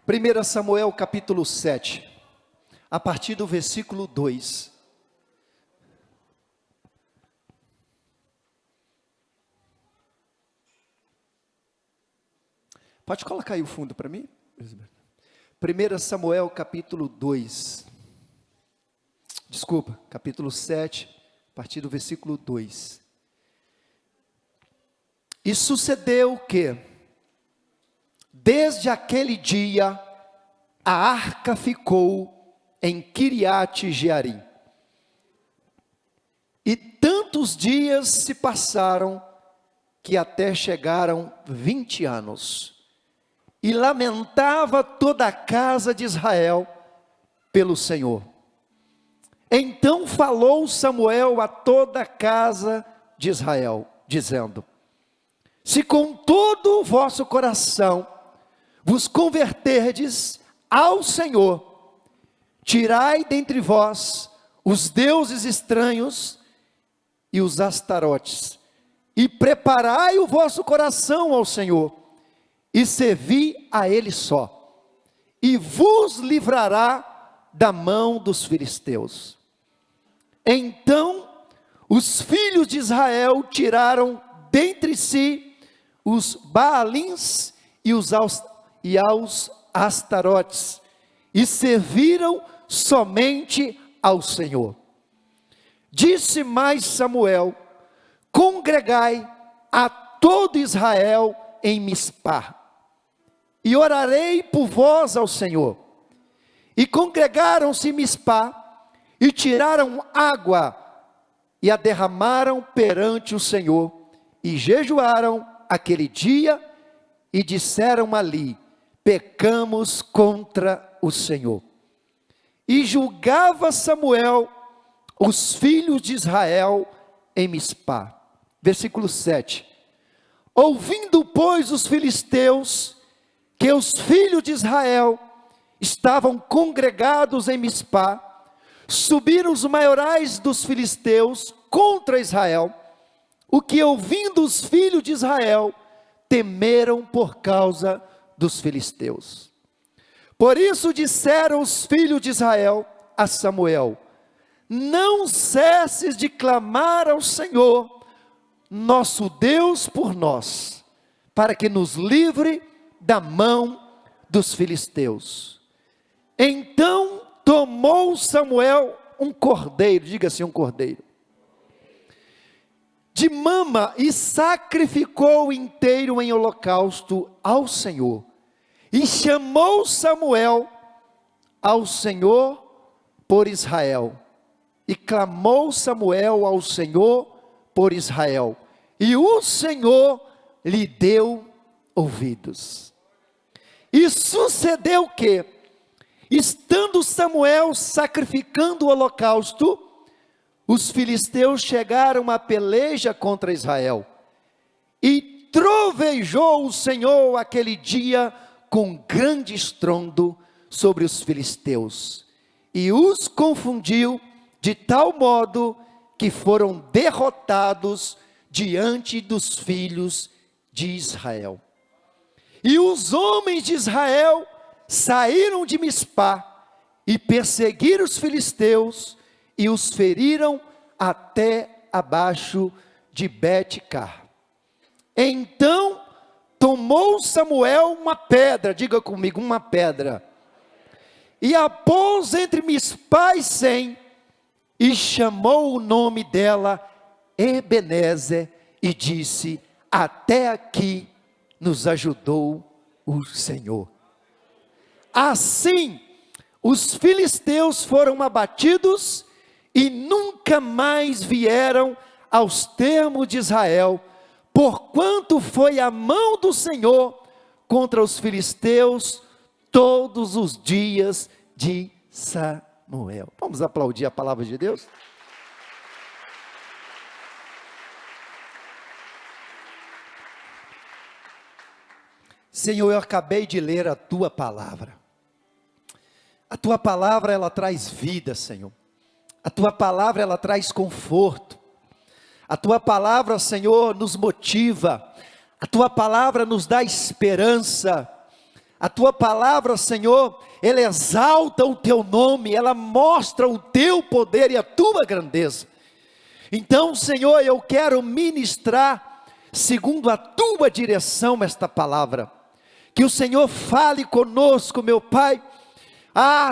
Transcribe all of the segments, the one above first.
1 Samuel capítulo 7, a partir do versículo 2. Pode colocar aí o fundo para mim? 1 Samuel capítulo 2. Desculpa, capítulo 7, a partir do versículo 2. E sucedeu que, desde aquele dia, a arca ficou em Quiriate Jearim. E tantos dias se passaram, que até chegaram 20 anos. E lamentava toda a casa de Israel pelo Senhor. Então falou Samuel a toda a casa de Israel, dizendo: se com todo o vosso coração vos converterdes ao Senhor, tirai dentre vós os deuses estranhos e os astarotes, e preparai o vosso coração ao Senhor, e servi a Ele só, e vos livrará da mão dos filisteus. Então os filhos de Israel tiraram dentre si os Baalins e aos Astarotes, e serviram somente ao Senhor. Disse mais Samuel: congregai a todo Israel em Mispá, e orarei por vós ao Senhor. E congregaram-se em Mispá, e tiraram água, e a derramaram perante o Senhor, e jejuaram aquele dia, e disseram ali: pecamos contra o Senhor. E julgava Samuel os filhos de Israel em Mispá. Versículo 7. Ouvindo, pois, os filisteus que os filhos de Israel estavam congregados em Mispá, subiram os maiorais dos filisteus contra Israel, o que ouvindo os filhos de Israel, temeram por causa dos filisteus. Por isso disseram os filhos de Israel a Samuel: não cesses de clamar ao Senhor, nosso Deus, por nós, para que nos livre da mão dos filisteus. Então tomou Samuel um cordeiro, diga assim, um cordeiro, de mama, e sacrificou inteiro em holocausto ao Senhor. E chamou Samuel ao Senhor por Israel. E clamou Samuel ao Senhor por Israel. E o Senhor lhe deu ouvidos. E sucedeu que, estando Samuel sacrificando o holocausto, os filisteus chegaram à peleja contra Israel. E trovejou o Senhor aquele dia com grande estrondo sobre os filisteus, e os confundiu de tal modo que foram derrotados diante dos filhos de Israel. E os homens de Israel saíram de Mispá e perseguiram os filisteus e os feriram até abaixo de Bet-car. Então tomou Samuel uma pedra, diga comigo, uma pedra, e a pôs entre Mispá e Sem, e chamou o nome dela Ebenezer, e disse: até aqui nos ajudou o Senhor. Assim, os filisteus foram abatidos, e nunca mais vieram aos termos de Israel, porquanto foi a mão do Senhor contra os filisteus todos os dias de Samuel. Vamos aplaudir a palavra de Deus? Senhor, eu acabei de ler a tua palavra. A tua palavra, ela traz vida, Senhor. A tua palavra, ela traz conforto. A tua palavra, Senhor, nos motiva. A tua palavra nos dá esperança. A tua palavra, Senhor, ela exalta o teu nome, ela mostra o teu poder e a tua grandeza. Então, Senhor, eu quero ministrar, segundo a tua direção, esta palavra. Que o Senhor fale conosco, meu Pai.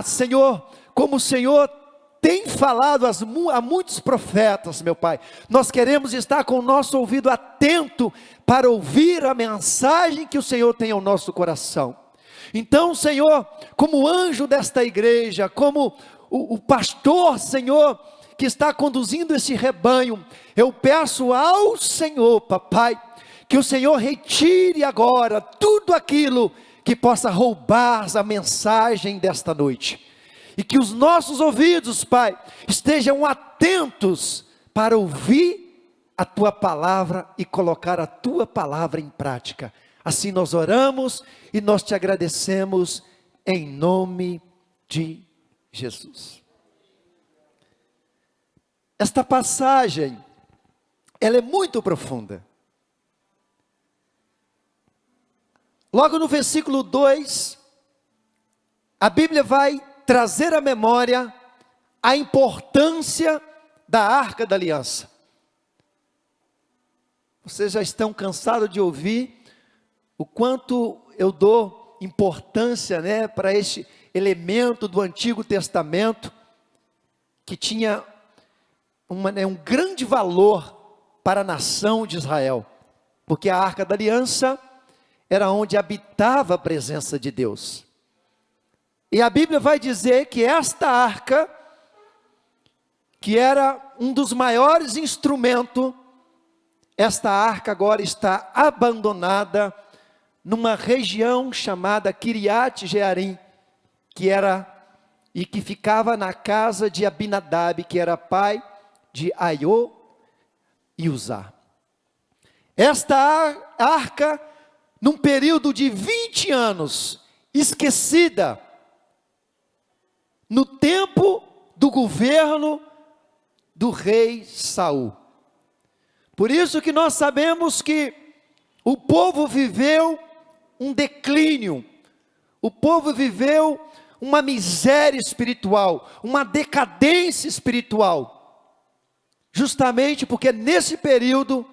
Senhor, como o Senhor tem falado a muitos profetas, meu Pai, nós queremos estar com o nosso ouvido atento para ouvir a mensagem que o Senhor tem ao nosso coração. Então, Senhor, como anjo desta igreja, como o pastor, Senhor, que está conduzindo esse rebanho, eu peço ao Senhor, papai, que o Senhor retire agora tudo aquilo que possa roubar a mensagem desta noite. E que os nossos ouvidos, Pai, estejam atentos para ouvir a Tua palavra e colocar a Tua palavra em prática. Assim nós oramos e nós te agradecemos em nome de Jesus. Esta passagem, ela é muito profunda. Logo no versículo 2, a Bíblia vai trazer à memória a importância da Arca da Aliança. Vocês já estão cansados de ouvir o quanto eu dou importância, para este elemento do Antigo Testamento, que tinha um grande valor para a nação de Israel, porque a Arca da Aliança era onde habitava a presença de Deus. E a Bíblia vai dizer que esta arca, que era um dos maiores instrumentos, esta arca agora está abandonada numa região chamada Kiriat Jearim, que ficava na casa de Abinadab, que era pai de Aiô e Uzá. Esta arca, num período de 20 anos, esquecida, no tempo do governo do rei Saul. Por isso que nós sabemos que o povo viveu um declínio, o povo viveu uma miséria espiritual, uma decadência espiritual, justamente porque nesse período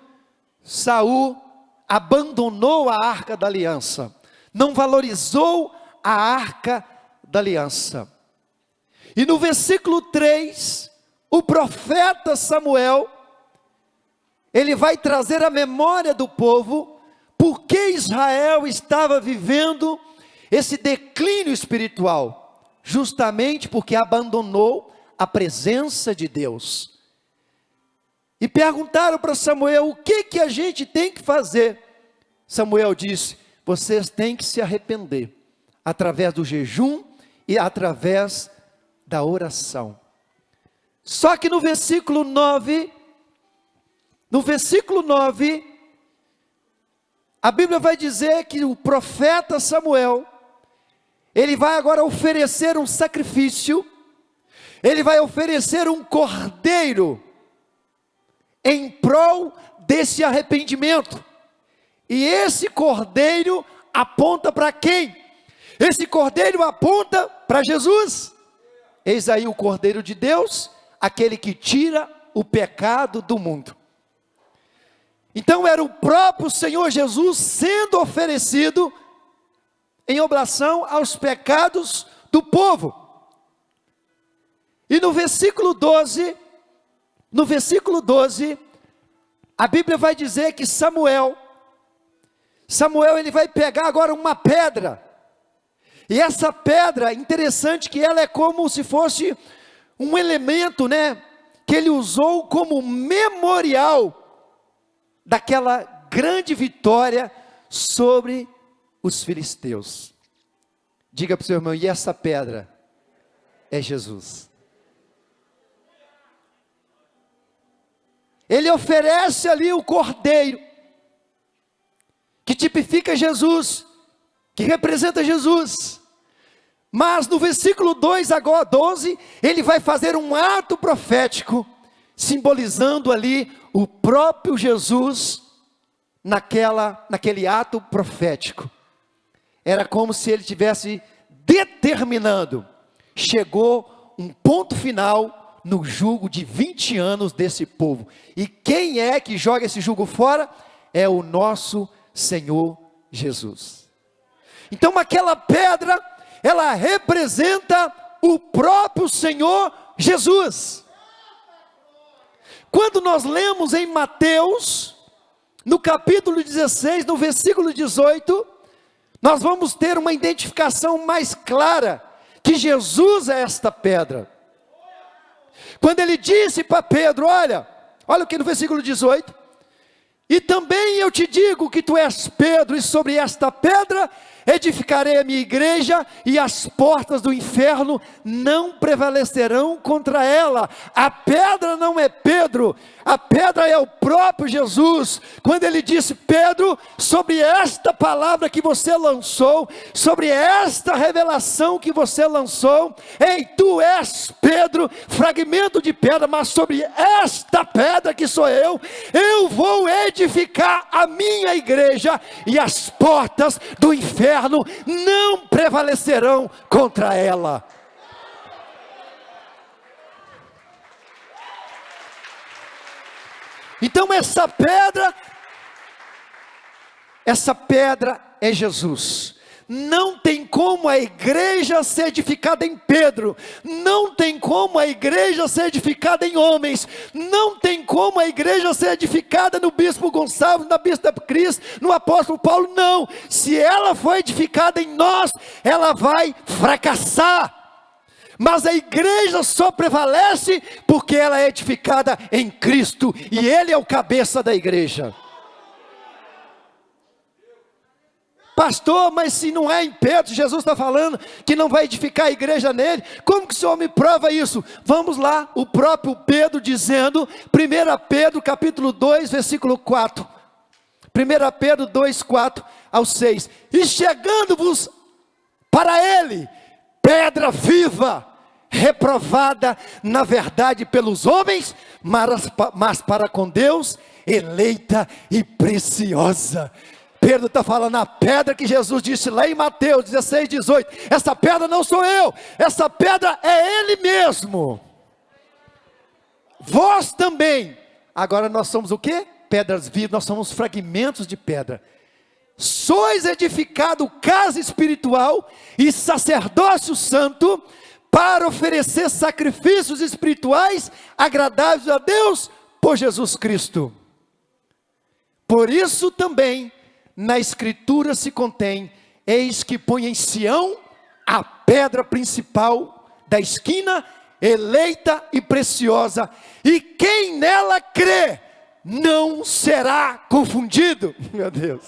Saul abandonou a Arca da Aliança, não valorizou a Arca da Aliança. E no versículo 3, o profeta Samuel, ele vai trazer a memória do povo, porque Israel estava vivendo esse declínio espiritual, justamente porque abandonou a presença de Deus. E perguntaram para Samuel, o que a gente tem que fazer? Samuel disse, vocês têm que se arrepender, através do jejum e através da oração. Só que no versículo 9, a Bíblia vai dizer que o profeta Samuel, ele vai agora oferecer um sacrifício, ele vai oferecer um cordeiro, em prol desse arrependimento. E esse cordeiro aponta para quem? Esse cordeiro aponta para Jesus. Eis aí o Cordeiro de Deus, aquele que tira o pecado do mundo. Então era o próprio Senhor Jesus sendo oferecido em oblação aos pecados do povo. E no versículo 12, a Bíblia vai dizer que Samuel ele vai pegar agora uma pedra, e essa pedra, interessante que ela é como se fosse um elemento, que ele usou como memorial, daquela grande vitória sobre os filisteus. Diga para o seu irmão, e essa pedra é Jesus. Ele oferece ali o cordeiro, que tipifica Jesus, que representa Jesus. Mas no versículo 2, agora 12, ele vai fazer um ato profético, simbolizando ali o próprio Jesus, naquele ato profético. Era como se ele tivesse determinando. Chegou um ponto final no jugo de 20 anos desse povo. E quem é que joga esse jugo fora? É o nosso Senhor Jesus. Então aquela pedra, ela representa o próprio Senhor Jesus. Quando nós lemos em Mateus, no capítulo 16, no versículo 18, nós vamos ter uma identificação mais clara, que Jesus é esta pedra. Quando ele disse para Pedro, olha o que no versículo 18, e também eu te digo que tu és Pedro, e sobre esta pedra edificarei a minha igreja, e as portas do inferno não prevalecerão contra ela. A pedra não é Pedro, a pedra é o próprio Jesus. Quando ele disse, Pedro, sobre esta palavra que você lançou, sobre esta revelação que você lançou, ei, tu és Pedro, fragmento de pedra, mas sobre esta pedra que sou eu vou edificar a minha igreja, e as portas do inferno não prevalecerão contra ela. Então essa pedra é Jesus. Não tem como a igreja ser edificada em Pedro, não tem como a igreja ser edificada em homens, não tem como a igreja ser edificada no bispo Gonçalves, na bispa Cris, no apóstolo Paulo, não. Se ela for edificada em nós, ela vai fracassar. Mas a igreja só prevalece porque ela é edificada em Cristo, e Ele é o cabeça da igreja. Pastor, mas se não é em Pedro, Jesus está falando que não vai edificar a igreja nele, como que o Senhor me prova isso? Vamos lá, o próprio Pedro dizendo, 1 Pedro capítulo 2, versículo 4, 1 Pedro 2, 4 ao 6, e chegando-vos para ele, pedra viva, reprovada na verdade pelos homens, mas para com Deus, eleita e preciosa. Pedro está falando a pedra que Jesus disse lá em Mateus 16, 18, essa pedra não sou eu, essa pedra é Ele mesmo. Vós também, agora nós somos o quê? Pedras vivas, nós somos fragmentos de pedra. Sois edificado casa espiritual e sacerdócio santo, para oferecer sacrifícios espirituais agradáveis a Deus por Jesus Cristo. Por isso também na escritura se contém, eis que põe em Sião a pedra principal da esquina, eleita e preciosa, e quem nela crê, não será confundido. Meu Deus.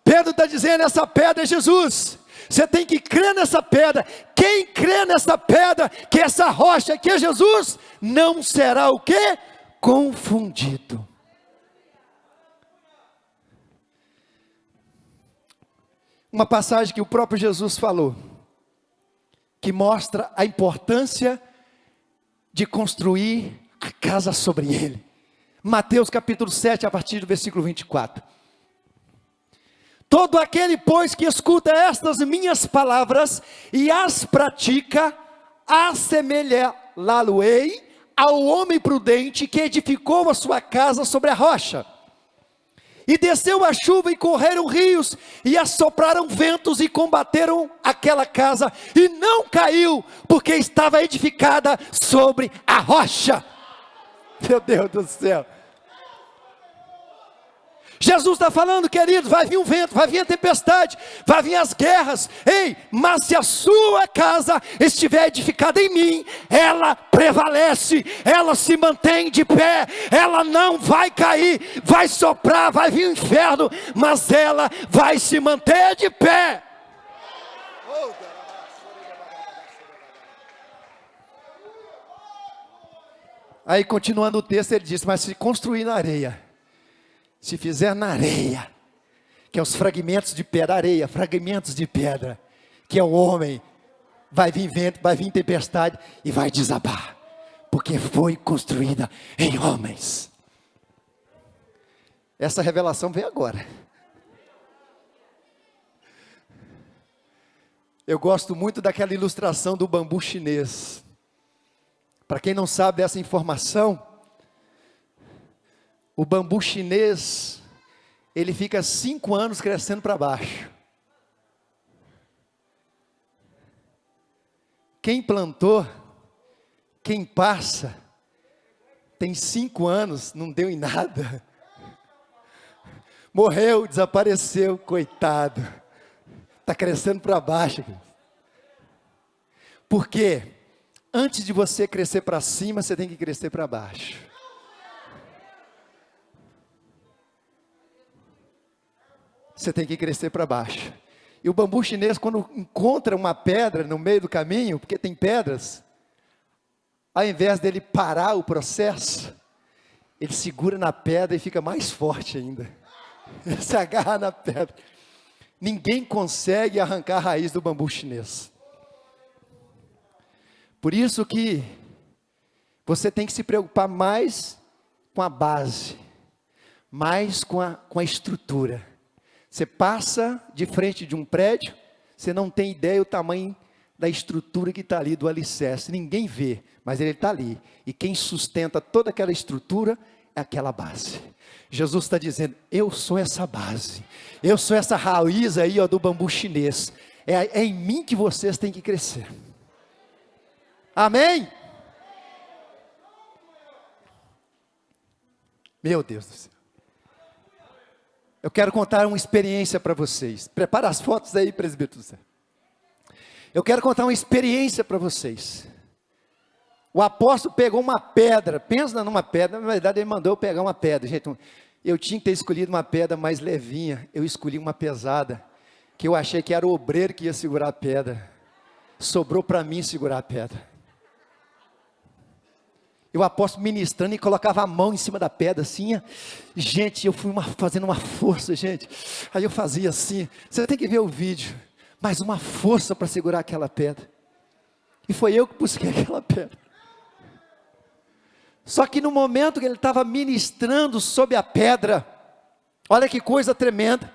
Pedro está dizendo, essa pedra é Jesus. Você tem que crer nessa pedra. Quem crê nessa pedra, que essa rocha que é Jesus, não será o quê? Confundido. Uma passagem que o próprio Jesus falou, que mostra a importância de construir a casa sobre ele. Mateus capítulo 7, a partir do versículo 24. Todo aquele, pois, que escuta estas minhas palavras e as pratica, assemelhá-lo-ei ao homem prudente que edificou a sua casa sobre a rocha. E desceu a chuva e correram rios, e assopraram ventos e combateram aquela casa, e não caiu, porque estava edificada sobre a rocha. Meu Deus do céu. Jesus está falando, queridos, vai vir um vento, vai vir a tempestade, vai vir as guerras, ei, mas se a sua casa estiver edificada em mim, ela prevalece, ela se mantém de pé, ela não vai cair, vai soprar, vai vir o inferno, mas ela vai se manter de pé. Aí continuando o texto, ele diz, mas se construir na areia, se fizer na areia, que é os fragmentos de pedra, areia, fragmentos de pedra, que é o homem, vai vir vento, vai vir tempestade e vai desabar, porque foi construída em homens. Essa revelação veio agora. Eu gosto muito daquela ilustração do bambu chinês. Para quem não sabe dessa informação, o bambu chinês, ele fica 5 anos crescendo para baixo. Quem plantou, quem passa, tem 5 anos, não deu em nada. Morreu, desapareceu, coitado. Está crescendo para baixo. Por quê? Antes de você crescer para cima, você tem que crescer para baixo. Você tem que crescer para baixo. E o bambu chinês, quando encontra uma pedra no meio do caminho, porque tem pedras, ao invés dele parar o processo, ele segura na pedra e fica mais forte ainda. Ele se agarra na pedra. Ninguém consegue arrancar a raiz do bambu chinês. Por isso que você tem que se preocupar mais com a base, mais com a estrutura. Você passa de frente de um prédio, você não tem ideia do tamanho da estrutura que está ali, do alicerce. Ninguém vê, mas ele está ali. E quem sustenta toda aquela estrutura é aquela base. Jesus está dizendo, eu sou essa base. Eu sou essa raiz aí, ó, do bambu chinês. É em mim que vocês têm que crescer. Amém? Meu Deus do céu. Eu quero contar uma experiência para vocês. Prepara as fotos aí, presbítero. Eu quero contar uma experiência para vocês. O apóstolo pegou uma pedra. Pensa numa pedra. Na verdade, ele mandou eu pegar uma pedra. Gente, eu tinha que ter escolhido uma pedra mais levinha. Eu escolhi uma pesada. Que eu achei que era o obreiro que ia segurar a pedra. Sobrou para mim segurar a pedra. E o apóstolo ministrando e colocava a mão em cima da pedra assim. Gente, eu fui fazendo uma força, gente. Aí eu fazia assim. Você tem que ver o vídeo. Mas uma força para segurar aquela pedra. E foi eu que busquei aquela pedra. Só que no momento que ele estava ministrando sobre a pedra, olha que coisa tremenda.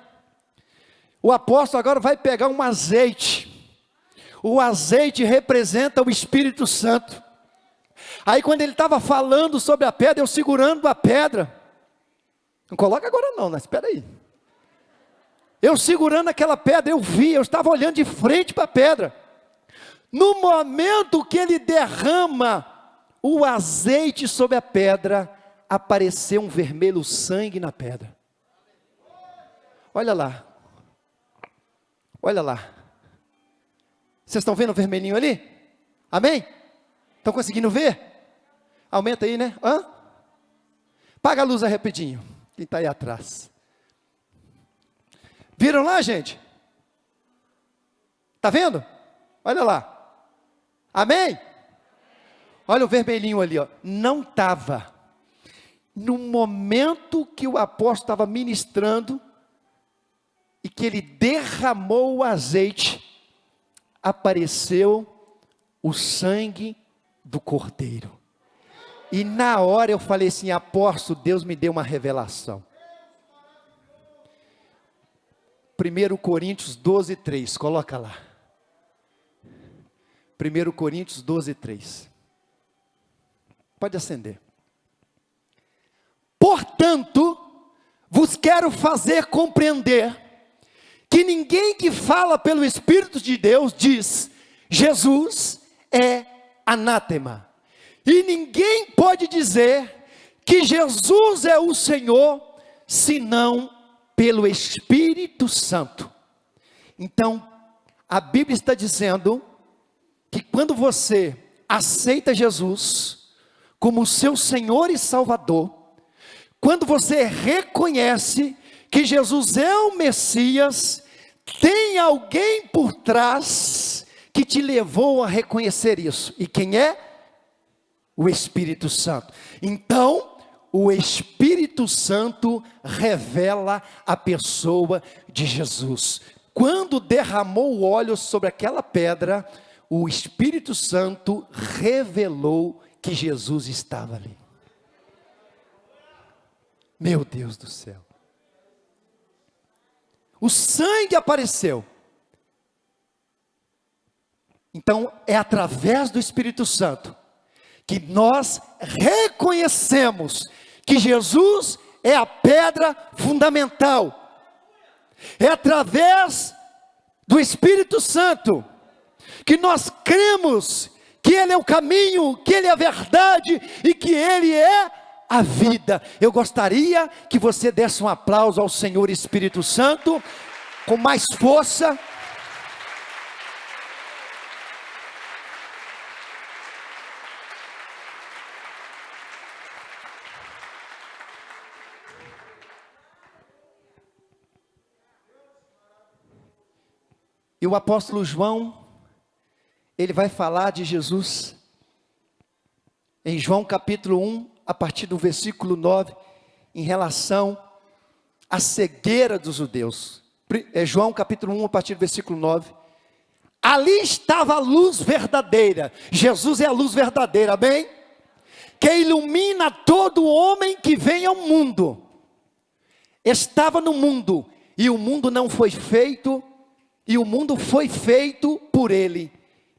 O apóstolo agora vai pegar um azeite. O azeite representa o Espírito Santo. Aí quando ele estava falando sobre a pedra, eu segurando a pedra. Não coloca agora não, mas espera aí. Eu segurando aquela pedra, eu estava olhando de frente para a pedra. No momento que ele derrama o azeite sobre a pedra, apareceu um vermelho sangue na pedra. Olha lá. Olha lá. Vocês estão vendo o vermelhinho ali? Amém? Estão conseguindo ver? Aumenta aí, né? Hã? Paga a luz aí rapidinho. Quem está aí atrás? Viram lá, gente? Está vendo? Olha lá. Amém? Olha o vermelhinho ali, ó. Não estava. No momento que o apóstolo estava ministrando, e que ele derramou o azeite, apareceu o sangue do cordeiro. E na hora eu falei assim, apóstolo, Deus me deu uma revelação. 1 Coríntios 12, 3, coloca lá. 1 Coríntios 12, 3. Pode acender. Portanto, vos quero fazer compreender, que ninguém que fala pelo Espírito de Deus diz, Jesus é anátema. E ninguém pode dizer que Jesus é o Senhor, senão pelo Espírito Santo. Então, a Bíblia está dizendo que quando você aceita Jesus como seu Senhor e Salvador, quando você reconhece que Jesus é o Messias, tem alguém por trás que te levou a reconhecer isso. E quem é? O Espírito Santo. Então, o Espírito Santo revela a pessoa de Jesus. Quando derramou o óleo sobre aquela pedra, o Espírito Santo revelou que Jesus estava ali. Meu Deus do céu. O sangue apareceu. Então é através do Espírito Santo que nós reconhecemos que Jesus é a pedra fundamental. É através do Espírito Santo que nós cremos que Ele é o caminho, que Ele é a verdade e que Ele é a vida. Eu gostaria que você desse um aplauso ao Senhor Espírito Santo com mais força. E o apóstolo João, ele vai falar de Jesus, em João capítulo 1, a partir do versículo 9, em relação à cegueira dos judeus. João capítulo 1, a partir do versículo 9. Ali estava a luz verdadeira, Jesus é a luz verdadeira, amém? Que ilumina todo homem que vem ao mundo. Estava no mundo, e o mundo não foi feito, e o mundo foi feito por ele,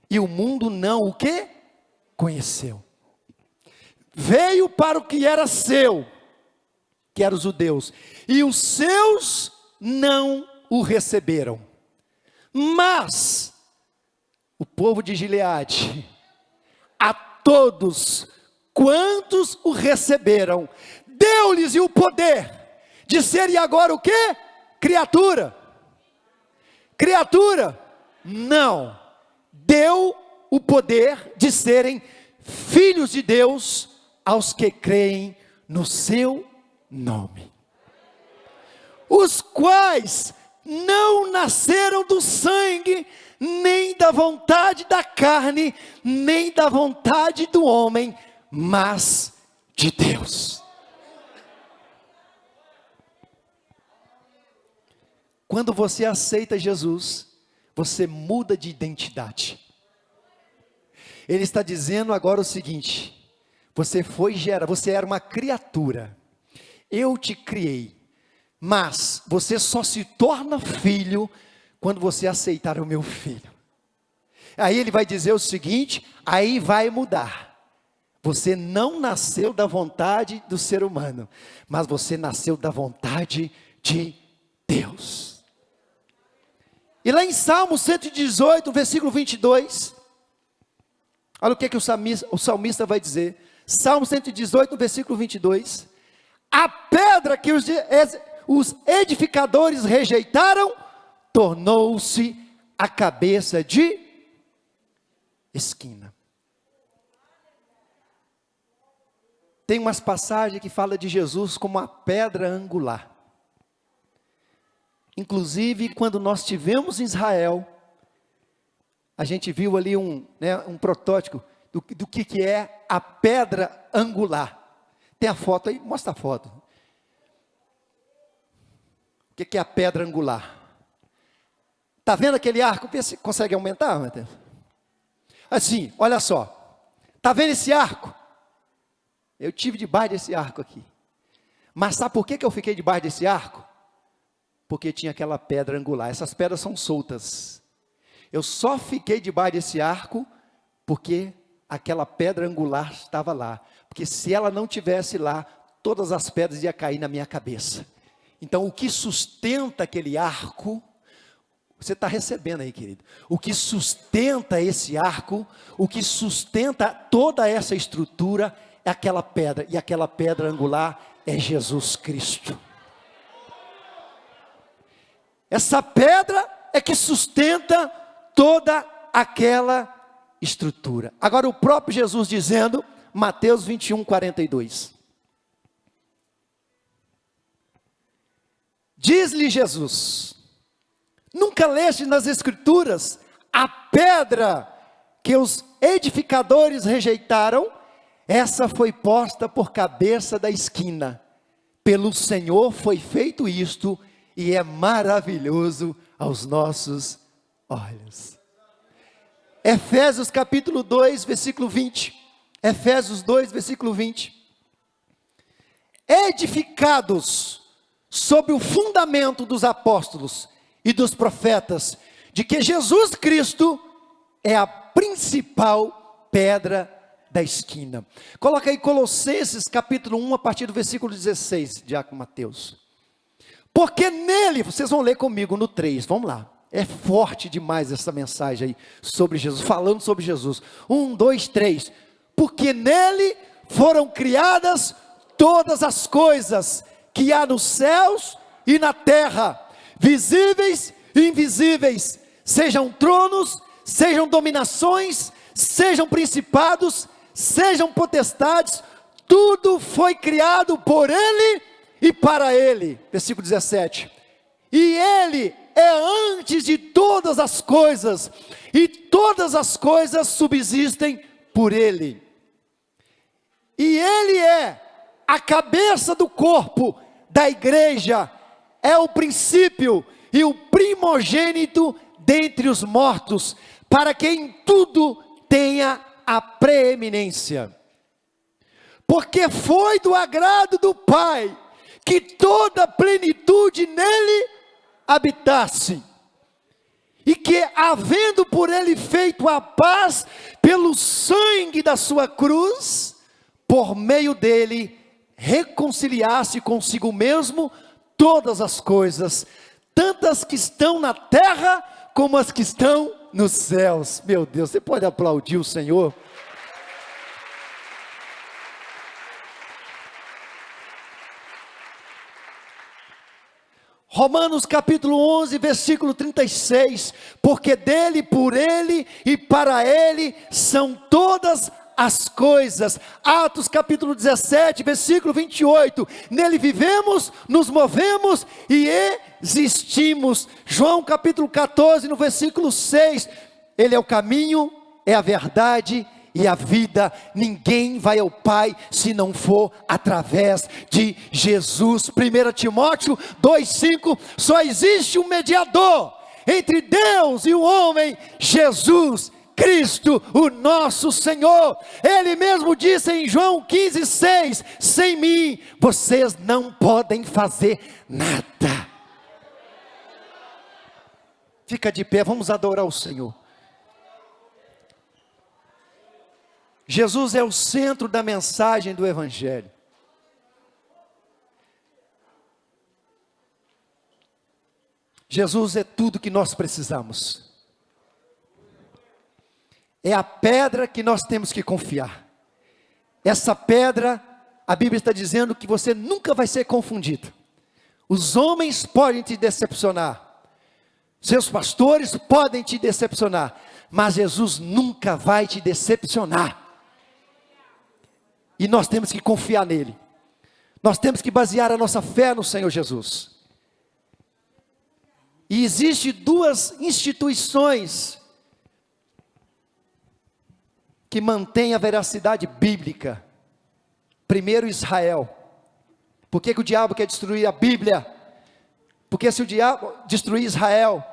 e o mundo não o que? Conheceu. Veio para o que era seu, que eram os judeus, e os seus não o receberam. Mas o povo de Gileade, a todos quantos o receberam, deu-lhes o poder de serem agora o que? Criatura. Criatura? Não. Deu o poder de serem filhos de Deus aos que creem no seu nome. Os quais não nasceram do sangue, nem da vontade da carne, nem da vontade do homem, mas de Deus. Quando você aceita Jesus, você muda de identidade. Ele está dizendo agora o seguinte: você era uma criatura, eu te criei, mas você só se torna filho quando você aceitar o meu filho. Aí ele vai dizer o seguinte, aí vai mudar. Você não nasceu da vontade do ser humano, mas você nasceu da vontade de Deus. E lá em Salmo 118, versículo 22, olha o que o salmista vai dizer. Salmo 118, versículo 22. A pedra que os edificadores rejeitaram, tornou-se a cabeça de esquina. Tem umas passagens que falam de Jesus como a pedra angular. Inclusive, quando nós estivemos em Israel, a gente viu ali um protótipo do que é a pedra angular. Tem a foto aí, mostra a foto. O que é a pedra angular? Está vendo aquele arco? Consegue aumentar, Mateus? Assim, olha só. Está vendo esse arco? Eu tive debaixo desse arco aqui. Mas sabe por que eu fiquei debaixo desse arco? Porque tinha aquela pedra angular. Essas pedras são soltas. Eu só fiquei debaixo desse arco porque aquela pedra angular estava lá. Porque se ela não tivesse lá, todas as pedras iam cair na minha cabeça. Então o que sustenta aquele arco, você está recebendo aí, querido. O que sustenta esse arco, o que sustenta toda essa estrutura é aquela pedra. E aquela pedra angular é Jesus Cristo. Essa pedra é que sustenta toda aquela estrutura. Agora o próprio Jesus dizendo, Mateus 21, 42. Diz-lhe Jesus, nunca leste nas escrituras a pedra que os edificadores rejeitaram? Essa foi posta por cabeça da esquina. Pelo Senhor foi feito isto, e é maravilhoso aos nossos olhos. Efésios capítulo 2, versículo 20. Efésios 2, versículo 20. Edificados sobre o fundamento dos apóstolos e dos profetas, de que Jesus Cristo é a principal pedra da esquina. Coloca aí Colossenses capítulo 1, a partir do versículo 16, Diácono Mateus. Porque nele, vocês vão ler comigo no 3, vamos lá. É forte demais essa mensagem aí sobre Jesus, falando sobre Jesus. 1, 2, 3. Porque nele foram criadas todas as coisas que há nos céus e na terra, visíveis e invisíveis, sejam tronos, sejam dominações, sejam principados, sejam potestades, tudo foi criado por ele e para ele. Versículo 17. E ele é antes de todas as coisas, e todas as coisas subsistem por ele. E ele é a cabeça do corpo da igreja, é o princípio e o primogênito dentre os mortos, para que em tudo tenha a preeminência. Porque foi do agrado do Pai que toda a plenitude nele habitasse, e que, havendo por ele feito a paz pelo sangue da sua cruz, por meio dele reconciliasse consigo mesmo todas as coisas, tanto as que estão na terra como as que estão nos céus. Meu Deus, você pode aplaudir o Senhor? Romanos capítulo 11, versículo 36, porque dele, por ele e para ele são todas as coisas. Atos capítulo 17, versículo 28, nele vivemos, nos movemos e existimos. João capítulo 14, no versículo 6, ele é o caminho, é a verdade e a vida, ninguém vai ao Pai se não for através de Jesus. 1 Timóteo 2,5, só existe um mediador entre Deus e o homem, Jesus Cristo, o nosso Senhor. Ele mesmo disse em João 15,6, sem mim vocês não podem fazer nada. Fica de pé, vamos adorar o Senhor. Jesus é o centro da mensagem do Evangelho. Jesus é tudo que nós precisamos. É a pedra que nós temos que confiar. Essa pedra, a Bíblia está dizendo que você nunca vai ser confundido. Os homens podem te decepcionar, seus pastores podem te decepcionar, mas Jesus nunca vai te decepcionar. E nós temos que confiar nele. Nós temos que basear a nossa fé no Senhor Jesus. E existem duas instituições que mantêm a veracidade bíblica. Primeiro, Israel. Por que o diabo quer destruir a Bíblia? Porque se o diabo destruir Israel,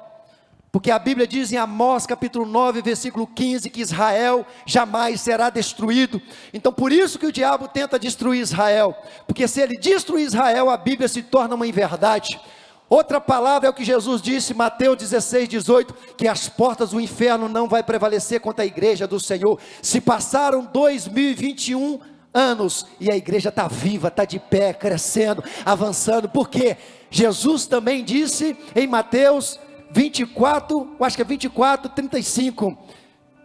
porque a Bíblia diz em Amós capítulo 9, versículo 15, que Israel jamais será destruído. Então por isso que o diabo tenta destruir Israel, porque se ele destruir Israel, a Bíblia se torna uma inverdade. Outra palavra é o que Jesus disse, Mateus 16, 18, que as portas do inferno não vai prevalecer contra a igreja do Senhor. Se passaram 2021 anos, e a igreja está viva, está de pé, crescendo, avançando, porque Jesus também disse em Mateus 24, eu acho que é 24, 35,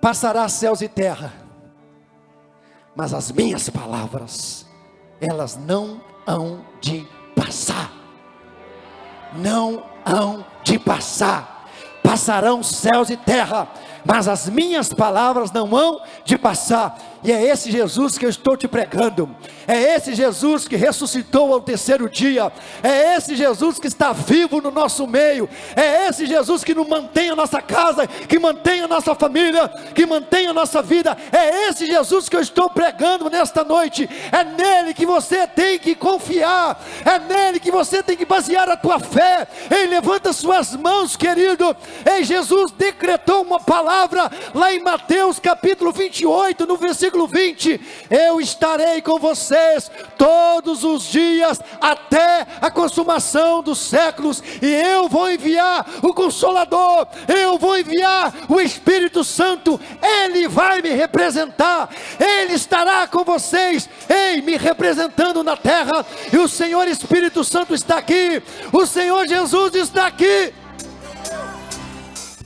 passará céus e terra, mas as minhas palavras, elas não hão de passar, não hão de passar. Passarão céus e terra, mas as minhas palavras não hão de passar. E é esse Jesus que eu estou te pregando, é esse Jesus que ressuscitou ao terceiro dia, é esse Jesus que está vivo no nosso meio, é esse Jesus que nos mantém a nossa casa, que mantém a nossa família, que mantém a nossa vida. É esse Jesus que eu estou pregando nesta noite. É nele que você tem que confiar, é nele que você tem que basear a tua fé. Ei, levanta suas mãos, querido. Ei, Jesus decretou uma palavra palavra lá em Mateus capítulo 28, no versículo 20: eu estarei com vocês todos os dias até a consumação dos séculos, e eu vou enviar o Consolador, eu vou enviar o Espírito Santo, Ele vai me representar, Ele estará com vocês, me representando na terra. E o Senhor Espírito Santo está aqui, o Senhor Jesus está aqui.